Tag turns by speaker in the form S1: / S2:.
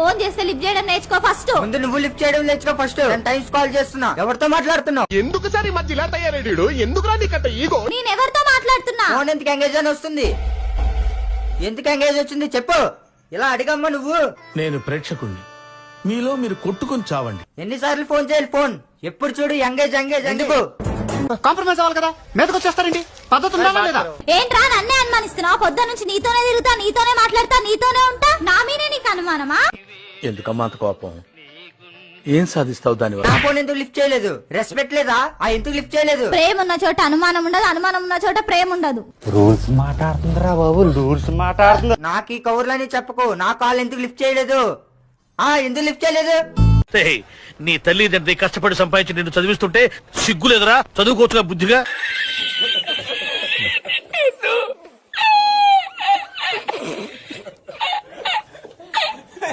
S1: Phone చేస్తే lift చేయడం నేర్చుకో ఫస్ట్.
S2: ముందు నువ్వు లిఫ్ట్ చేయడం నేర్చుకో ఫస్ట్. 10 టైమ్స్ కాల్ చేస్తున్నా, ఎవరితో మాట్లాడుతున్నావు?
S3: ఎందుకు సార్ ఈ మధ్య ఇలా తయారయ్యాడు? ఎందుకురా నీకంత ఈగో?
S1: నేను ఎవరితో మాట్లాడుతున్నా?
S2: ఫోన్ ఎందుకు ఎంగేజ్ అని వస్తుంది? ఎందుకు ఎంగేజ్ వచ్చింది చెప్పు. ఇలా అడిగమ్మా నువ్వు.
S4: నేను ప్రేక్షకుణ్ణి, మీలో మీరు కొట్టుకుని చావండి.
S2: ఎన్నిసార్లు ఫోన్ చేయాలి? ఫోన్ ఎప్పుడు చూడు ఎంగేజ్ ఎంగేజ్ ఎందుకు?
S3: కాంప్రమైజ్ అవ్వాలి కదా, మీదకి వచ్చేస్తారండి. పద్ధతి ఉందా లేదా?
S1: ఏంట్రా నన్నే అనుమానిస్తున్నావు? పొద్దు నుంచి నీతోనే తిరుగుతా, నీతోనే మాట్లాడతా, నీతోనే ఉంటా. నా మీనే నీకు అనుమానమా?
S4: ఎందుకమ్మా అంత కోపం? ఏం సాధిస్తావు దానివల్ల?
S2: నా ఫోన్ ఎందుకు లిఫ్ట్ చేయలేదు? రెస్పెక్ట్ లేదా? ఎందుకు లిఫ్ట్ చేయలేదు?
S1: ప్రేమ ఉన్న చోట అనుమానం ఉండదు, అనుమానం ఉన్న చోట ప్రేమ ఉండదు.
S5: రూల్స్ మాట్లాడుతుందిరా బాబు, రూల్స్ మాట్లాడుతుంది.
S2: నాకు ఈ కవర్లని చెప్పకు. నా కాల్ ఎందుకు లిఫ్ట్ చేయలేదు? ఎందుకు లిఫ్ట్ చేయలేదు?
S6: నీ తల్లిదండ్రి కష్టపడి సంపాదించి నిన్ను చదివిస్తుంటే సిగ్గులేదురా? చదువుకోవచ్చుగా బుద్ధిగా.